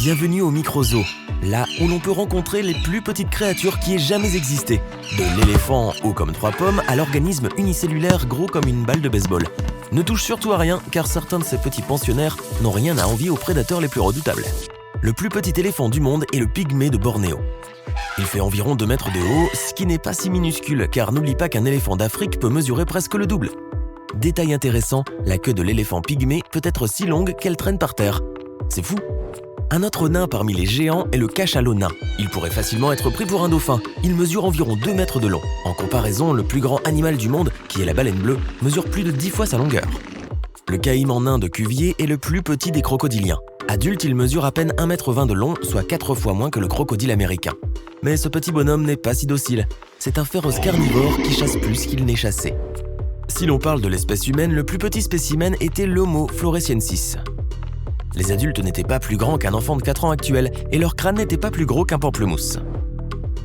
Bienvenue au Microzoo, là où l'on peut rencontrer les plus petites créatures qui aient jamais existé. De l'éléphant haut comme 3 pommes à l'organisme unicellulaire gros comme une balle de baseball. Ne touche surtout à rien, car certains de ces petits pensionnaires n'ont rien à envier aux prédateurs les plus redoutables. Le plus petit éléphant du monde est le pygmée de Bornéo. Il fait environ 2 mètres de haut, ce qui n'est pas si minuscule, car n'oublie pas qu'un éléphant d'Afrique peut mesurer presque le double. Détail intéressant, la queue de l'éléphant pygmée peut être si longue qu'elle traîne par terre. C'est fou! Un autre nain parmi les géants est le cachalot nain. Il pourrait facilement être pris pour un dauphin. Il mesure environ 2 mètres de long. En comparaison, le plus grand animal du monde, qui est la baleine bleue, mesure plus de 10 fois sa longueur. Le caïman nain de Cuvier est le plus petit des crocodiliens. Adulte, il mesure à peine 1,20 m de long, soit 4 fois moins que le crocodile américain. Mais ce petit bonhomme n'est pas si docile. C'est un féroce carnivore qui chasse plus qu'il n'est chassé. Si l'on parle de l'espèce humaine, le plus petit spécimen était l'Homo floresiensis. Les adultes n'étaient pas plus grands qu'un enfant de 4 ans actuel et leur crâne n'était pas plus gros qu'un pamplemousse.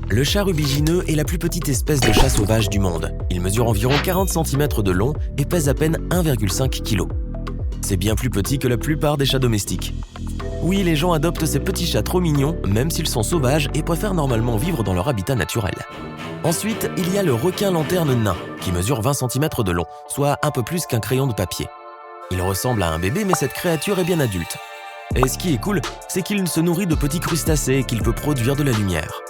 Le chat rubigineux est la plus petite espèce de chat sauvage du monde. Il mesure environ 40 cm de long et pèse à peine 1,5 kg. C'est bien plus petit que la plupart des chats domestiques. Oui, les gens adoptent ces petits chats trop mignons, même s'ils sont sauvages et préfèrent normalement vivre dans leur habitat naturel. Ensuite, il y a le requin lanterne nain, qui mesure 20 cm de long, soit un peu plus qu'un crayon de papier. Il ressemble à un bébé, mais cette créature est bien adulte. Et ce qui est cool, c'est qu'il se nourrit de petits crustacés et qu'il peut produire de la lumière.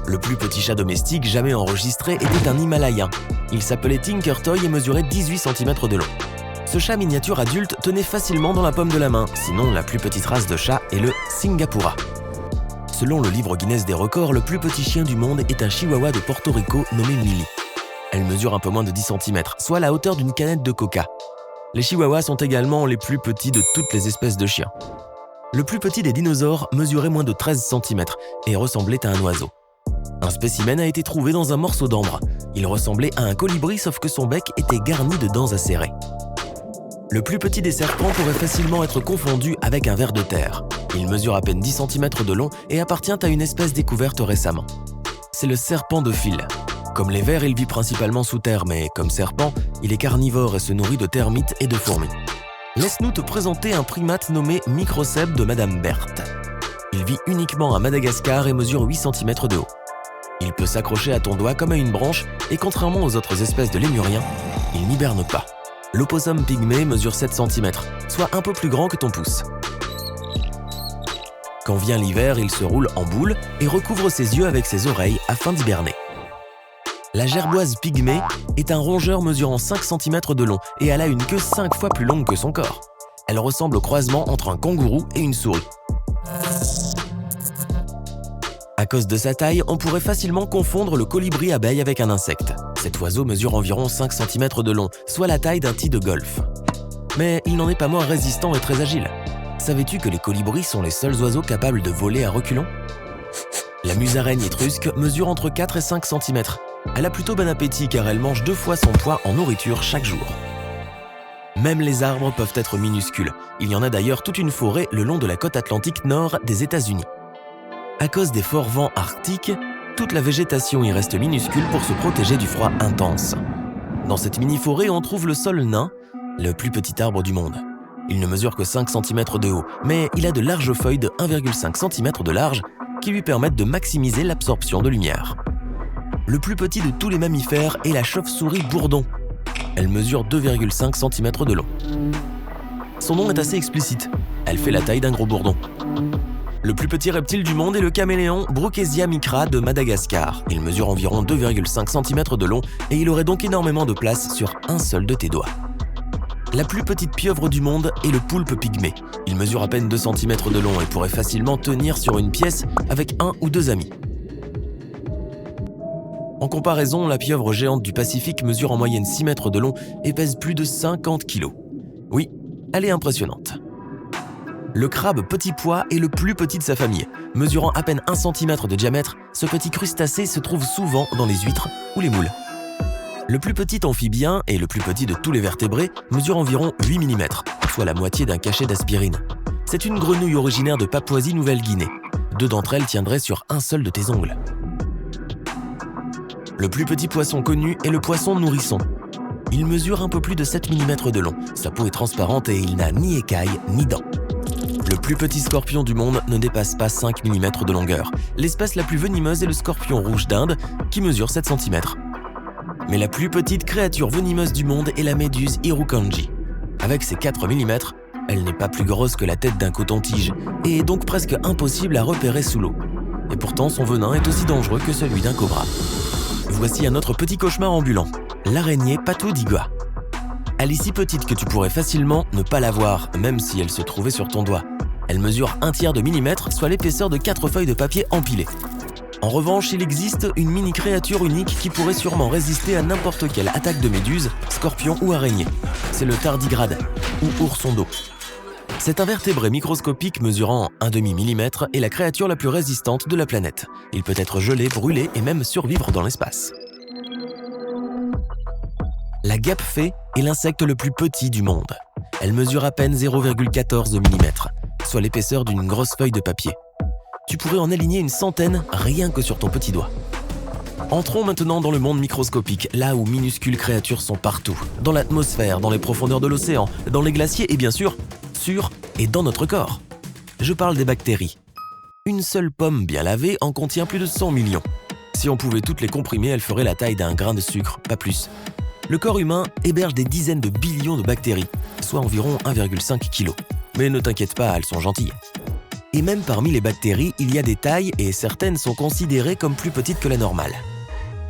Le plus petit chat domestique jamais enregistré était un Himalayen. Il s'appelait Tinker Toy et mesurait 18 cm de long. Ce chat miniature adulte tenait facilement dans la paume de la main, sinon la plus petite race de chat est le Singapura. Selon le livre Guinness des records, le plus petit chien du monde est un chihuahua de Porto Rico nommé Millie. Elle mesure un peu moins de 10 cm, soit la hauteur d'une canette de coca. Les chihuahuas sont également les plus petits de toutes les espèces de chiens. Le plus petit des dinosaures mesurait moins de 13 cm et ressemblait à un oiseau. Un spécimen a été trouvé dans un morceau d'ambre. Il ressemblait à un colibri sauf que son bec était garni de dents acérées. Le plus petit des serpents pourrait facilement être confondu avec un ver de terre. Il mesure à peine 10 cm de long et appartient à une espèce découverte récemment. C'est le serpent de fil. Comme les vers, il vit principalement sous terre, mais comme serpent, il est carnivore et se nourrit de termites et de fourmis. Laisse-nous te présenter un primate nommé Microcèbe de Madame Berthe. Il vit uniquement à Madagascar et mesure 8 cm de haut. Il peut s'accrocher à ton doigt comme à une branche et contrairement aux autres espèces de lémuriens, il n'hiberne pas. L'opossum pygmée mesure 7 cm, soit un peu plus grand que ton pouce. Quand vient l'hiver, il se roule en boule et recouvre ses yeux avec ses oreilles afin d'hiberner. La gerboise pygmée est un rongeur mesurant 5 cm de long et elle a une queue 5 fois plus longue que son corps. Elle ressemble au croisement entre un kangourou et une souris. À cause de sa taille, on pourrait facilement confondre le colibri-abeille avec un insecte. Cet oiseau mesure environ 5 cm de long, soit la taille d'un tee de golf. Mais il n'en est pas moins résistant et très agile. Savais-tu que les colibris sont les seuls oiseaux capables de voler à reculons? La musaraigne étrusque mesure entre 4 et 5 cm. Elle a plutôt bon appétit car elle mange 2 fois son poids en nourriture chaque jour. Même les arbres peuvent être minuscules. Il y en a d'ailleurs toute une forêt le long de la côte atlantique nord des États-Unis. À cause des forts vents arctiques, toute la végétation y reste minuscule pour se protéger du froid intense. Dans cette mini-forêt, on trouve le saule nain, le plus petit arbre du monde. Il ne mesure que 5 cm de haut, mais il a de larges feuilles de 1,5 cm de large qui lui permettent de maximiser l'absorption de lumière. Le plus petit de tous les mammifères est la chauve-souris bourdon. Elle mesure 2,5 cm de long. Son nom est assez explicite. Elle fait la taille d'un gros bourdon. Le plus petit reptile du monde est le caméléon Brookesia micra de Madagascar. Il mesure environ 2,5 cm de long et il aurait donc énormément de place sur un seul de tes doigts. La plus petite pieuvre du monde est le poulpe pygmée. Il mesure à peine 2 cm de long et pourrait facilement tenir sur une pièce avec 1 ou 2 amis. En comparaison, la pieuvre géante du Pacifique mesure en moyenne 6 mètres de long et pèse plus de 50 kg. Oui, elle est impressionnante. Le crabe petit pois est le plus petit de sa famille. Mesurant à peine 1 cm de diamètre, ce petit crustacé se trouve souvent dans les huîtres ou les moules. Le plus petit amphibien et le plus petit de tous les vertébrés mesure environ 8 mm, soit la moitié d'un cachet d'aspirine. C'est une grenouille originaire de Papouasie-Nouvelle-Guinée. 2 d'entre elles tiendraient sur un seul de tes ongles. Le plus petit poisson connu est le poisson nourrisson. Il mesure un peu plus de 7 mm de long. Sa peau est transparente et il n'a ni écailles ni dents. Le plus petit scorpion du monde ne dépasse pas 5 mm de longueur. L'espèce la plus venimeuse est le scorpion rouge d'Inde, qui mesure 7 cm. Mais la plus petite créature venimeuse du monde est la méduse Irukandji. Avec ses 4 mm, elle n'est pas plus grosse que la tête d'un coton-tige et est donc presque impossible à repérer sous l'eau. Et pourtant, son venin est aussi dangereux que celui d'un cobra. Voici un autre petit cauchemar ambulant, l'araignée Patudigua. Elle est si petite que tu pourrais facilement ne pas la voir, même si elle se trouvait sur ton doigt. Elle mesure 1/3 de millimètre, soit l'épaisseur de 4 feuilles de papier empilées. En revanche, il existe une mini-créature unique qui pourrait sûrement résister à n'importe quelle attaque de méduse, scorpion ou araignée. C'est le tardigrade, ou ourson d'eau. C'est un vertébré microscopique mesurant 1/2 millimètre et la créature la plus résistante de la planète. Il peut être gelé, brûlé et même survivre dans l'espace. La guêpe fée est l'insecte le plus petit du monde. Elle mesure à peine 0,14 mm, soit l'épaisseur d'une grosse feuille de papier. Tu pourrais en aligner une centaine rien que sur ton petit doigt. Entrons maintenant dans le monde microscopique, là où minuscules créatures sont partout. Dans l'atmosphère, dans les profondeurs de l'océan, dans les glaciers et bien sûr, sur et dans notre corps. Je parle des bactéries. Une seule pomme bien lavée en contient plus de 100 millions. Si on pouvait toutes les comprimer, elles feraient la taille d'un grain de sucre, pas plus. Le corps humain héberge des dizaines de billions de bactéries, soit environ 1,5 kg. Mais ne t'inquiète pas, elles sont gentilles. Et même parmi les bactéries, il y a des tailles et certaines sont considérées comme plus petites que la normale.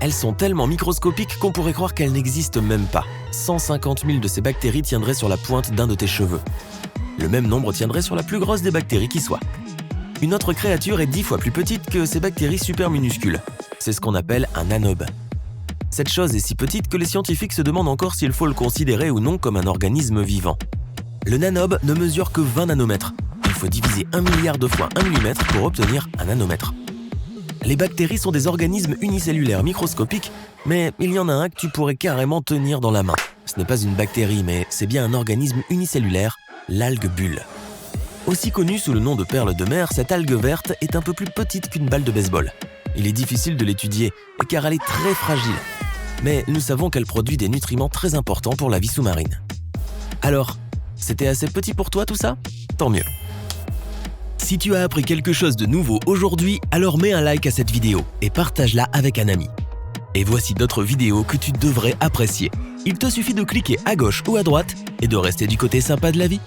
Elles sont tellement microscopiques qu'on pourrait croire qu'elles n'existent même pas. 150 000 de ces bactéries tiendraient sur la pointe d'un de tes cheveux. Le même nombre tiendrait sur la plus grosse des bactéries qui soit. Une autre créature est 10 fois plus petite que ces bactéries super minuscules. C'est ce qu'on appelle un nanobe. Cette chose est si petite que les scientifiques se demandent encore s'il faut le considérer ou non comme un organisme vivant. Le nanobe ne mesure que 20 nanomètres. Il faut diviser 1 milliard de fois 1 mm pour obtenir un nanomètre. Les bactéries sont des organismes unicellulaires microscopiques, mais il y en a un que tu pourrais carrément tenir dans la main. Ce n'est pas une bactérie, mais c'est bien un organisme unicellulaire, l'algue bulle. Aussi connue sous le nom de perle de mer, cette algue verte est un peu plus petite qu'une balle de baseball. Il est difficile de l'étudier, car elle est très fragile. Mais nous savons qu'elle produit des nutriments très importants pour la vie sous-marine. Alors, c'était assez petit pour toi tout ça? Tant mieux. Si tu as appris quelque chose de nouveau aujourd'hui, alors mets un like à cette vidéo et partage-la avec un ami. Et voici d'autres vidéos que tu devrais apprécier. Il te suffit de cliquer à gauche ou à droite et de rester du côté sympa de la vie.